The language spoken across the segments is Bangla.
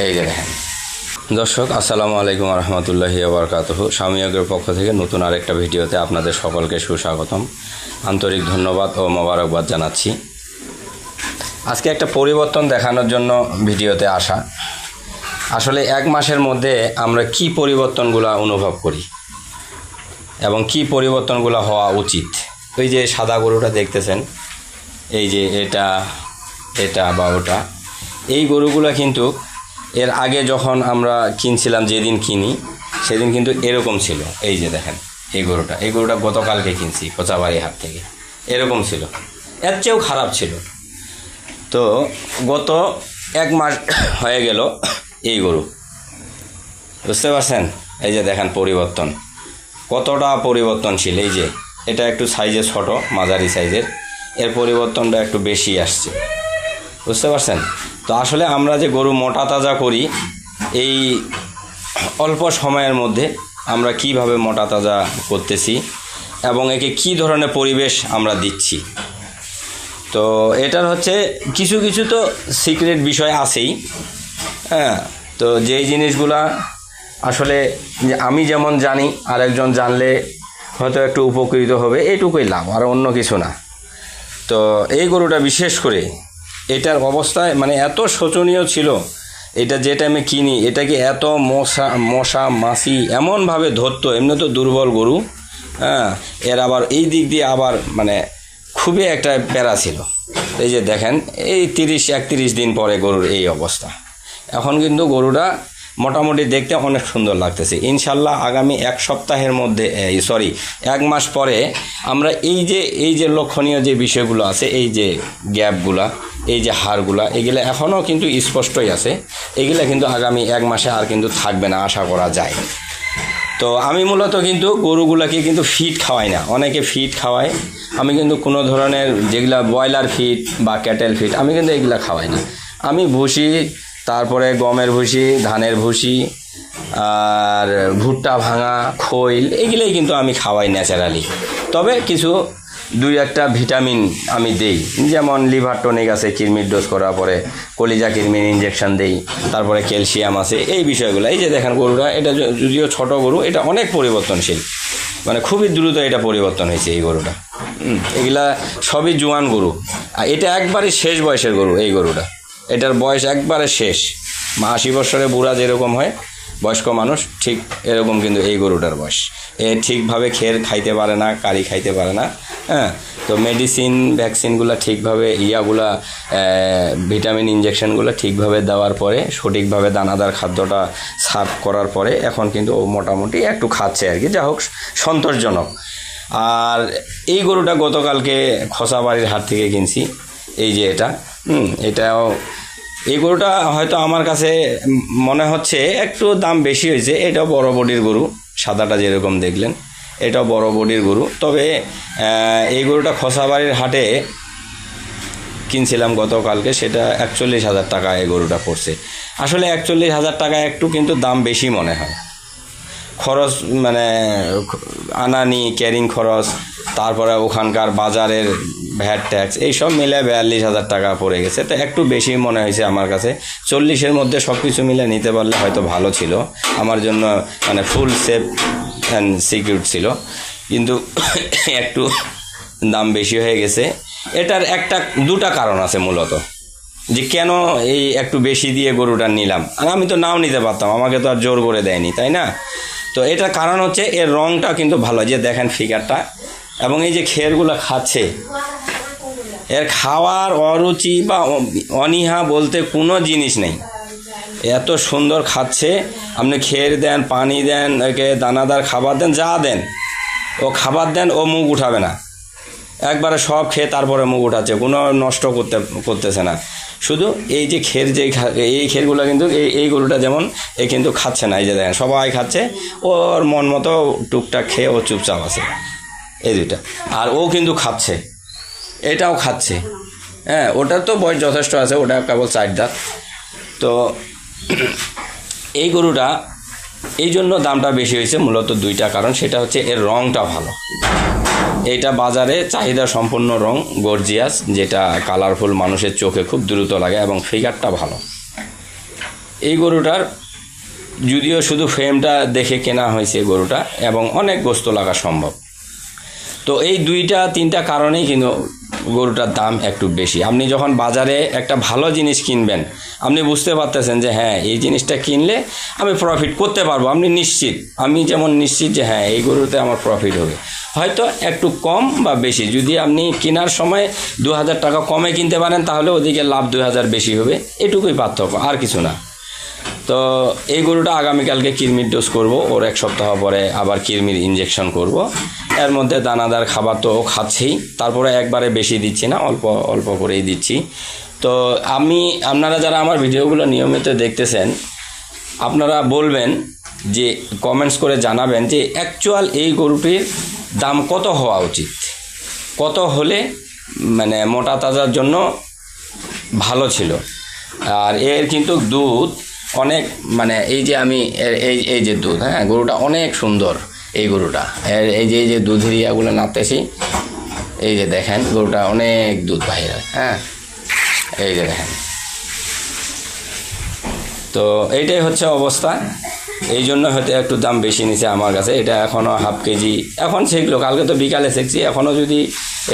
এই যে দেখেন দর্শক, আসসালামু আলাইকুম রহমতুল্লাহি ওয়াবারাকাতুহু। স্বামী এগ্রোর পক্ষ থেকে নতুন আরেকটা ভিডিওতে আপনাদের সকলকে সুস্বাগতম, আন্তরিক ধন্যবাদ ও মোবারকবাদ জানাচ্ছি। আজকে একটা পরিবর্তন দেখানোর জন্য ভিডিওতে আসা। আসলে এক মাসের মধ্যে আমরা কি পরিবর্তনগুলো অনুভব করি এবং কি পরিবর্তনগুলো হওয়া উচিত। ওই যে সাদা গরুটা দেখতেছেন, এই যে এটা বা ওটা, এই গরুগুলো কিন্তু এর আগে যখন আমরা কিনছিলাম, যেদিন কিনি সেদিন কিন্তু এরকম ছিল। এই যে দেখেন এই গরুটা গতকালকে কিনছি কোচাবাড়ি হাট থেকে, এরকম ছিল, এর চেয়েও খারাপ ছিল। তো গত এক মাস হয়ে গেল এই গরু, বুঝতে পারছেন? এই যে দেখেন পরিবর্তন, কতটা পরিবর্তনশীল। এই যে এটা একটু সাইজে ছোট, মাঝারি সাইজের, এর পরিবর্তনটা একটু বেশি আসছে, বুঝতে পারছেন? তো আসলে আমরা যে গরু মোটা তাজা করি, এই অল্প সময়ের মধ্যে আমরা কিভাবে মোটা তাজা করতেছি এবং একে কি ধরনের পরিবেশ আমরা দিচ্ছি, তো এটার হচ্ছে কিছু কিছু তো সিক্রেট বিষয় আছেই। হ্যাঁ, তো যেই জিনিসগুলা আসলে আমি যেমন জানি, আরেকজন জানলে হয়তো একটু উপকৃত হবে, এইটুকুই লাভ, আর অন্য কিছু না। তো এই গরুটা বিশেষ করে এটার অবস্থায় মানে এত শোচনীয় ছিল। এটা যে টাইমে কিনি, এটাকে এত মশা মাছি এমনভাবে ধরতো, এমনি তো দুর্বল গরু, হ্যাঁ, এর আবার এই দিক দিয়ে আবার মানে খুবই একটা প্যারা ছিল। এই যে দেখেন এই 30-31 দিন পরে গরুর এই অবস্থা। এখন কিন্তু গরুটা মোটামুটি দেখতে অনেক সুন্দর লাগতেছে। ইনশাল্লাহ আগামী এক সপ্তাহের মধ্যে, এক মাস পরে আমরা এই যে লক্ষণীয় যে বিষয়গুলো আছে, এই যে গ্যাপগুলা, এই যে হাড়গুলা, এগুলো এখনও কিন্তু স্পষ্টই আছে। এগুলা কিন্তু আগামী এক মাসে আর কিন্তু থাকবে না, আশা করা যায়। তো আমি মূলত কিন্তু গরুগুলাকে কিন্তু ফিড খাওয়াই না, অনেকে ফিড খাওয়ায়। আমি কিন্তু কোনো ধরনের যেগুলা ব্রয়লার ফিড বা ক্যাটেল ফিড, আমি কিন্তু এগুলা খাওয়াই না। আমি ভুসি, তারপরে গমের ভুসি, ধানের ভুসি, আর ভুট্টা ভাঙা, খৈল, এগুলোই কিন্তু আমি খাওয়াই ন্যাচারালি। তবে কিছু 2-1টা ভিটামিন আমি দেই, যেমন লিভার টনিক আছে, কিডনির ডোজ করার পরে কলিজা কিডনির ইঞ্জেকশন দেই, তারপরে ক্যালসিয়াম আছে, এই বিষয়গুলো। এই যে দেখেন গরুটা, এটা যদিও ছোট গরু, এটা অনেক পরিবর্তনশীল, মানে খুবই দ্রুত এটা পরিবর্তন হয়েছে এই গরুটা। এগুলা সবই জোয়ান গরু, আর এটা একবারে শেষ বয়সের গরু। এই গরুটা, এটার বয়স একবারে শেষ, 80 বছরে বুড়া যেরকম হয় বয়স্ক মানুষ, ঠিক এরকম কিন্তু এই গরুটার বয়স। এ ঠিকভাবে খের খাইতে পারে না, কারি খাইতে পারে না। হ্যাঁ, তো মেডিসিন ভ্যাকসিনগুলো ঠিকভাবে, ভিটামিন ইঞ্জেকশনগুলো ঠিকভাবে দেওয়ার পরে, সঠিকভাবে দানাদার খাদ্যটা সার্ভ করার পরে এখন কিন্তু ও মোটামুটি একটু খাচ্ছে আর কি, যা হোক সন্তোষজনক। আর এই গরুটা গতকালকে খোসাবাড়ির হাট থেকে কিনছি। এই যে এটাও এই গরুটা হয়তো আমার কাছে মনে হচ্ছে একটু দাম বেশি হয়েছে। এটাও বড় বডির গরু, সাদাটা যেরকম দেখলেন, এটাও বড় বডির গরু। তবে এই গরুটা খোসাবাড়ির হাটে কিনছিলাম গতকালকে, সেটা 41,000 টাকা এই গরুটা পড়ছে। আসলে 41,000 টাকা একটু কিন্তু দাম বেশি মনে হয়। খরচ মানে আনানি, ক্যারিং খরচ, তারপরে ওখানকার বাজারের ভ্যাট ট্যাক্স, এইসব মিলে 42,000 টাকা পড়ে গেছে। তো একটু বেশি মনে হয়েছে আমার কাছে। 40-এর মধ্যে সব কিছু মিলে নিতে পারলে হয়তো ভালো ছিল আমার জন্য, মানে ফুল সেফ অ্যান্ড সিকিউর ছিল, কিন্তু একটু দাম বেশি হয়ে গেছে। এটার 2টা কারণ আছে মূলত, যে কেন এই একটু বেশি দিয়ে গরুটা নিলাম। আর আমি তো নাও নিতে পারতাম, আমাকে তো আর জোর করে দেয়নি, তাই না? তো এটার কারণ হচ্ছে এর রঙটা কিন্তু ভালো, যে দেখেন ফিগারটা, এবং এই যে খেরগুলো খাচ্ছে, এর খাওয়ার অরুচি বা অনীহা বলতে কোনো জিনিস নেই। এত সুন্দর খাচ্ছে, আপনি খের দেন, পানি দেন, একে দানাদার খাবার দেন, যা দেন, ও খাবার দেন, ও মুখ উঠাবে না, একবারে সব খেয়ে তারপরে মুখ উঠাচ্ছে, কোনো নষ্ট করতেছে না। শুধু এই যে খের, এই খেরগুলো কিন্তু এই গরুটা যেমন এ কিন্তু খাচ্ছে না। এই যে দেখেন সবাই খাচ্ছে, ওর মন মতো টুকটাক খেয়ে ও চুপচাপ আছে, এই দুইটা। আর ও কিন্তু খাচ্ছে, এটাও খাচ্ছে। হ্যাঁ, ওটার তো বয়স যথেষ্ট আছে, ওটা কেবল 4 দাঁত। তো এই গরুটা এই জন্য দামটা বেশি হয়েছে, মূলত 2টা কারণ। সেটা হচ্ছে এর রঙটা ভালো, এইটা বাজারে চাহিদা সম্পন্ন রং, গর্জিয়াস, যেটা কালারফুল, মানুষের চোখে খুব দ্রুত লাগে, এবং ফিগারটা ভালো। এই গরুটার যদিও শুধু ফ্রেমটা দেখে কেনা হয়েছে গরুটা, এবং অনেক গোস্ত লাগা সম্ভব। তো এই 2-3টা কারণেই কিন্তু গরুটার দাম একটু বেশি। আপনি যখন বাজারে একটা ভালো জিনিস কিনবেন, আপনি বুঝতে পারতেছেন যে হ্যাঁ এই জিনিসটা কিনলে আমি প্রফিট করতে পারবো, আপনি নিশ্চিত। আমি যেমন নিশ্চিত যে হ্যাঁ এই গরুতে আমার প্রফিট হবে, হয়তো একটু কম বা বেশি। যদি আপনি কেনার সময় 2000 টাকা কমে কিনতে পারেন, তাহলে ওদিকে লাভ 2000 বেশি হবে, এটুকুই পার্থক্য, আর কিছু না। তো এই গরুটা আগামীকালকে কৃমির ডোজ করব, ওর 1 সপ্তাহ পরে আবার কৃমির ইঞ্জেকশন করব। এর মধ্যে দানাদার খাবার তো ও খাচ্ছেই, তারপরে একবারে বেশি দিচ্ছি না, অল্প অল্প করেই দিচ্ছি। তো আপনারা যারা আমার ভিডিওগুলো নিয়মিত দেখতেছেন, আপনারা বলবেন যে কমেন্টস করে জানাবেন যে অ্যাকচুয়াল এই গরুটির দাম কত হওয়া উচিত, কত হলে মানে মোটা তাজার জন্য ভালো ছিল। আর এর কিন্তু দুধ অনেক, মানে এই যে আমি এই যে দুধ, হ্যাঁ গরুটা অনেক সুন্দর। এই গরুটা এই যে দুধের ইয়াগুলো নাপতেছি, এই যে দেখেন গরুটা অনেক দুধ বাইরে, হ্যাঁ এই যে দেখেন। তো এইটাই হচ্ছে অবস্থা, এই জন্য হয়তো একটু দাম বেশি নিছে আমার কাছে। এটা এখনও হাফ কেজি এখন শেখলো, কালকে তো বিকালে শেখছি। এখনও যদি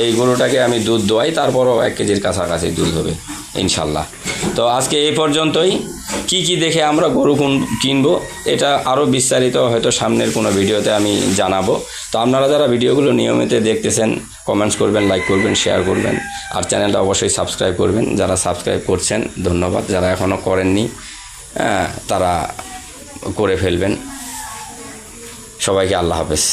এই গরুটাকে আমি দুধ দোয়াই, তারপরও 1 কেজির কাছাকাছি দুধ হবে ইনশাল্লাহ। তো আজকে এই পর্যন্তই। কি দেখে আমরা গরু কিনবো, এটা আরও বিস্তারিত হয়তো সামনের কোনো ভিডিওতে আমি জানাবো। তো আপনারা যারা ভিডিওগুলো নিয়মিত দেখতেছেন, কমেন্টস করবেন, লাইক করবেন, শেয়ার করবেন, আর চ্যানেলটা অবশ্যই সাবস্ক্রাইব করবেন। যারা সাবস্ক্রাইব করছেন ধন্যবাদ, যারা এখনও করেননি তারা করে ফেলবেন। সবাইকে আল্লাহ হাফেজ।